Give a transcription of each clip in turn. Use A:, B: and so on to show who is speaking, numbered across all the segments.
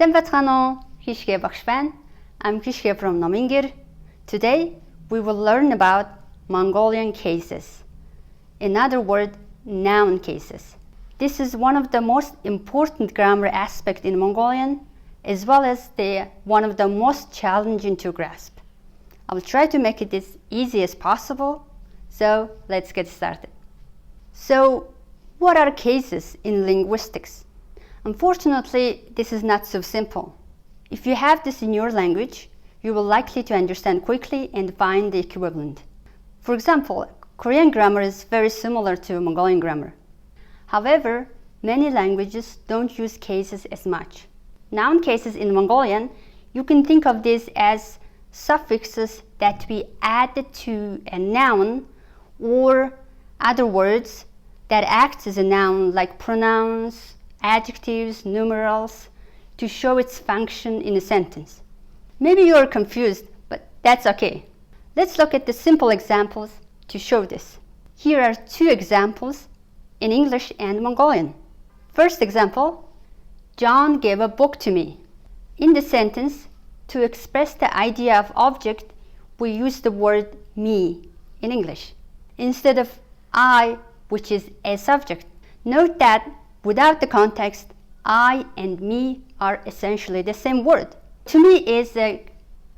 A: Сайн байцгаана уу? Khishge Bagsh байна. I'm Khishge from Nomiin Ger. Today we will learn about Mongolian cases. In other words, noun cases. This is one of the most important grammar aspects in Mongolian, as well as one of the most challenging to grasp. I will try to make it as easy as possible, so let's get started. So, what are cases in linguistics? Unfortunately, this is not so simple. If you have this in your language, you will likely to understand quickly and find the equivalent. For example, Korean grammar is very similar to Mongolian grammar. However, many languages don't use cases as much. Noun cases in Mongolian, you can think of this as suffixes that we add to a noun or other words that act as a noun like pronouns, adjectives, numerals, to show its function in a sentence. Maybe you are confused, but that's okay. Let's look at the simple examples to show this. Here are two examples in English and Mongolian. First example, John gave a book to me. In the sentence, to express the idea of object, we use the word me in English instead of I, which is a subject. Note that without the context, I and me are essentially the same word. To me is a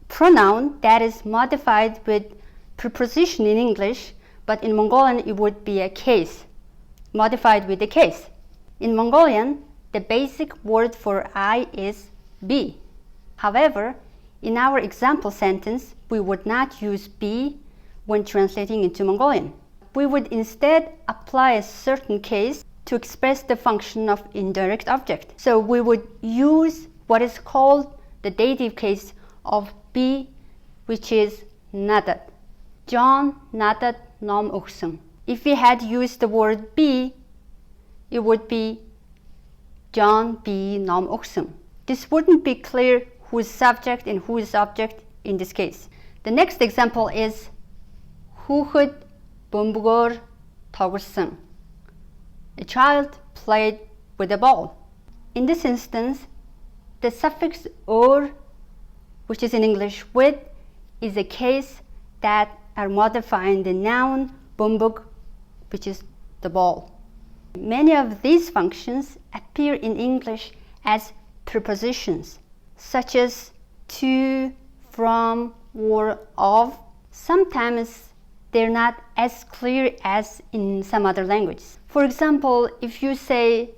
A: pronoun that is modified with preposition in English, but in Mongolian it would be a case, modified with a case. In Mongolian, the basic word for I is be. However, in our example sentence, we would not use be when translating into Mongolian. We would instead apply a certain case to express the function of indirect object. So we would use what is called the dative case of be, which is nadat. John nadat nom uksum. If we had used the word be, it would be John be nom uksum. This wouldn't be clear who is subject and who is object in this case. The next example is хүүхэд бөмбөгөөр тоглосон. A child played with a ball. In this instance, the suffix or, which is in English with, is a case that are modifying the noun bömbög, which is the ball. Many of these functions appear in English as prepositions, such as to, from, or of. Sometimes they're not as clear as in some other languages. For example, if you say,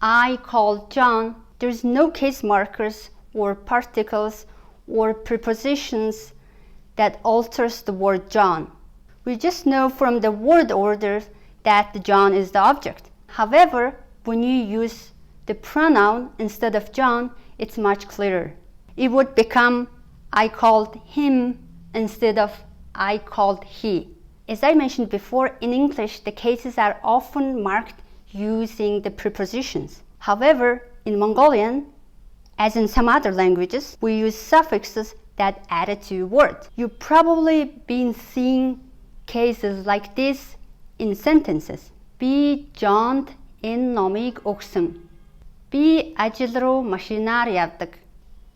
A: I called John, there's no case markers or particles or prepositions that alters the word John. We just know from the word order that the John is the object. However, when you use the pronoun instead of John, it's much clearer. It would become I called him instead of I called he. As I mentioned before, in English, the cases are often marked using the prepositions. However, in Mongolian, as in some other languages, we use suffixes that add to words. You've probably been seeing cases like this in sentences. Би Жонд энэ номыг өгсөн. Би ажил руу машинаар явдаг.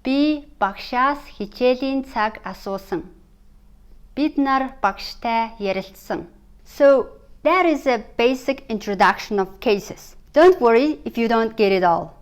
A: Би багшаас хичээлийн цаг асуусан. Бид нар багштай ярилцсан. So that is a basic introduction of cases. Don't worry if you don't get it all.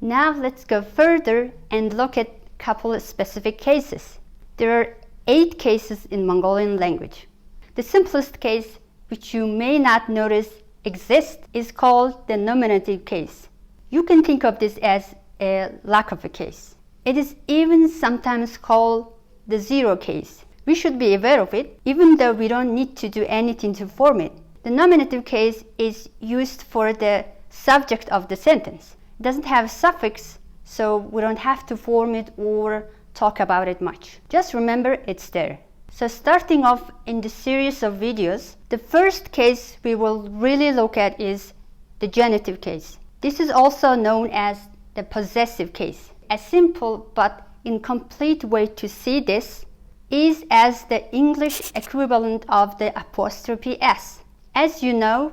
A: Now let's go further and look at a couple of specific cases. There are 8 cases in Mongolian language. The simplest case, which you may not notice exists, is called the nominative case. You can think of this as a lack of a case. It is even sometimes called the zero case. We should be aware of it, even though we don't need to do anything to form it. The nominative case is used for the subject of the sentence. It doesn't have a suffix, so we don't have to form it or talk about it much. Just remember it's there. So starting off in the series of videos, the first case we will really look at is the genitive case. This is also known as the possessive case. A simple but incomplete way to see this is as the English equivalent of the apostrophe s. As you know,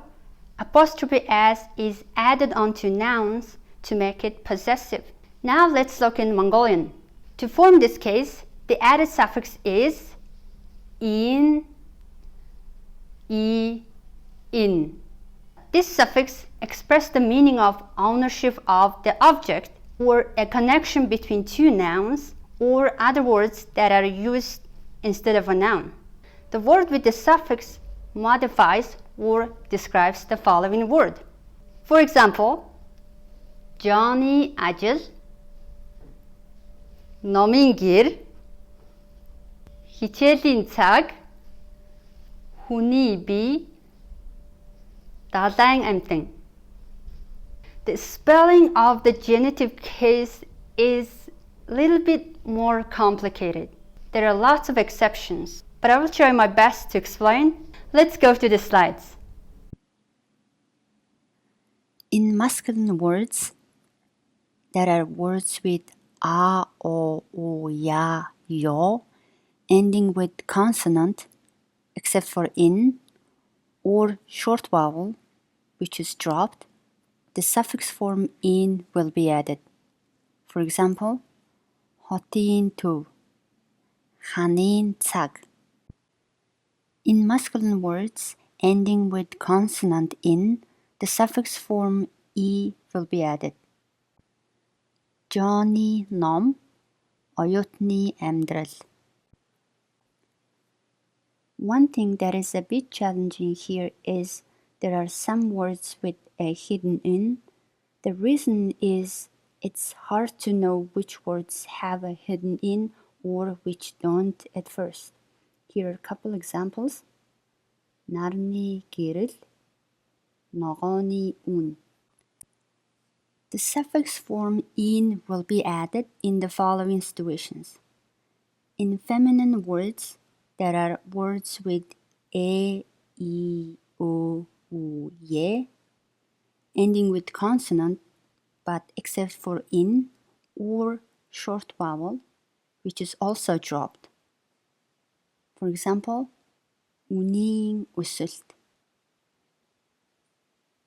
A: apostrophe s is added onto nouns to make it possessive. Now let's look in Mongolian. To form this case, the added suffix is in, in. This suffix expresses the meaning of ownership of the object or a connection between two nouns or other words that are used instead of a noun. The word with the suffix modifies or describes the following word. For example, Johnny Ajil, Nomiin Ger, Хичээлийн цаг, Хүний бие, Далайн амьтан. The spelling of the genitive case is a little bit more complicated. There are lots of exceptions, but I will try my best to explain. Let's go to the slides.
B: In masculine words, there are words with a, o, ya, yo, ending with consonant, except for in, or short vowel, which is dropped. The suffix form in will be added. For example, хотын төв, ханын цаг. In masculine words ending with consonant in, the suffix form e will be added. Johnny ном, оюутны амьдрал. One thing that is a bit challenging here is there are some words with a hidden in. The reason is it's hard to know which words have a hidden in or which don't at first. Here are a couple examples. Нарны гэрэл, ногооны үн. The suffix form in will be added in the following situations. In feminine words, there are words with e, I, o, u, ye, ending with consonant, but except for in or short vowel, which is also dropped. For example, үнийн өсөлт,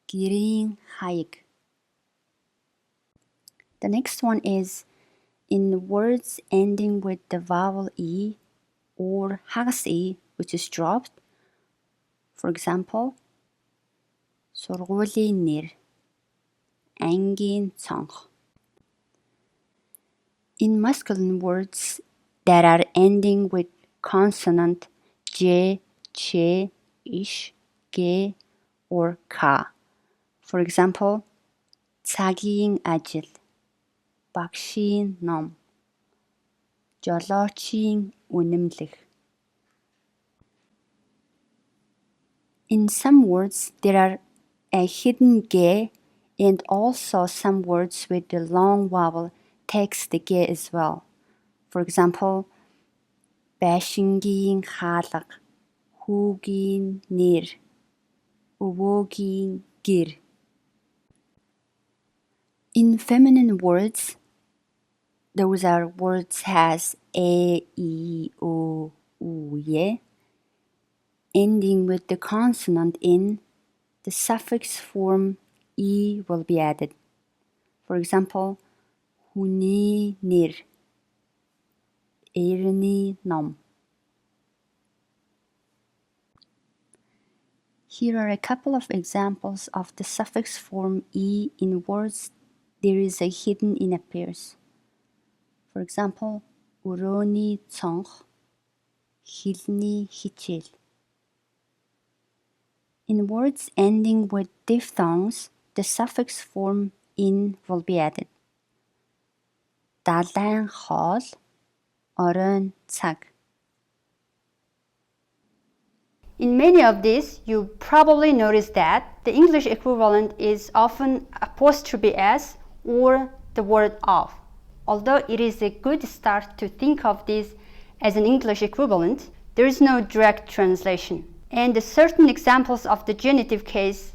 B: гэрийн хаяг. The next one is in words ending with the vowel e or hagас e, which is dropped. For example, сургуулийн нэр, ангийн цонх. In masculine words that are ending with consonant j, che, ish, ge, or ka. For example, цагийн ажил, багшийн ном, жолоочийн үнэмлэх. In some words, there are a hidden ge, and also some words with the long vowel takes the ge as well. For example, байшингийн хаалга, хүүгийн нэр, өвөөгийн гэр. In feminine words, those are words has e, I, o, u, ye, ending with the consonant in, the suffix form e will be added. For example, хүний нэр, эрний ном. Here are a couple of examples of the suffix form e in words there is a hidden in appears. For example, өрөөний цонх, хэлний хичээл. In words ending with diphthongs, the suffix form in will be added. Далайн хоол, оройн цаг.
A: In many of these, you probably noticed that the English equivalent is often apostrophe s or the word of. Although it is a good start to think of this as an English equivalent, there is no direct translation, and certain examples of the genitive case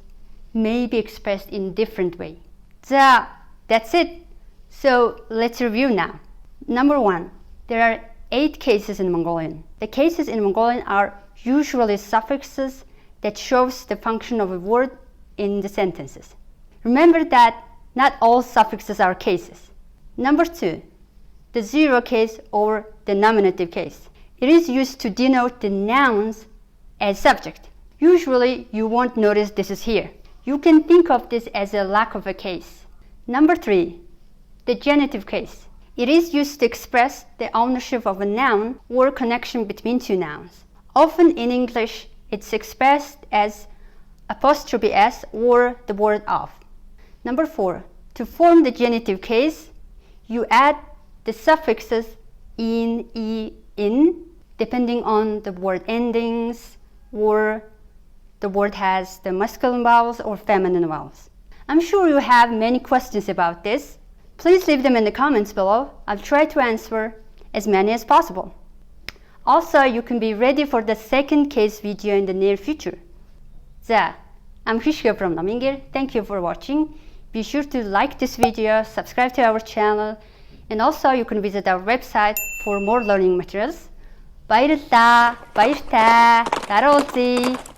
A: may be expressed in a different way. That's it. So let's review now. Number 1, there are 8 cases in Mongolian. The cases in Mongolian are usually suffixes that shows the function of a word in the sentences. Remember that not all suffixes are cases. Number 2, the zero case or the nominative case. It is used to denote the nouns as subject. Usually, you won't notice this is here. You can think of this as a lack of a case. Number 3, the genitive case. It is used to express the ownership of a noun or connection between two nouns. Often in English, it's expressed as apostrophe s or the word of. Number 4, to form the genitive case, you add the suffixes in, in, depending on the word endings or the word has the masculine vowels or feminine vowels. I'm sure you have many questions about this. Please leave them in the comments below. I'll try to answer as many as possible. Also, you can be ready for the second case video in the near future. I'm Khishge from Nomiin Ger. Thank you for watching. Be sure to like this video, subscribe to our channel, and also you can visit our website for more learning materials. Bayırta, 따라오지.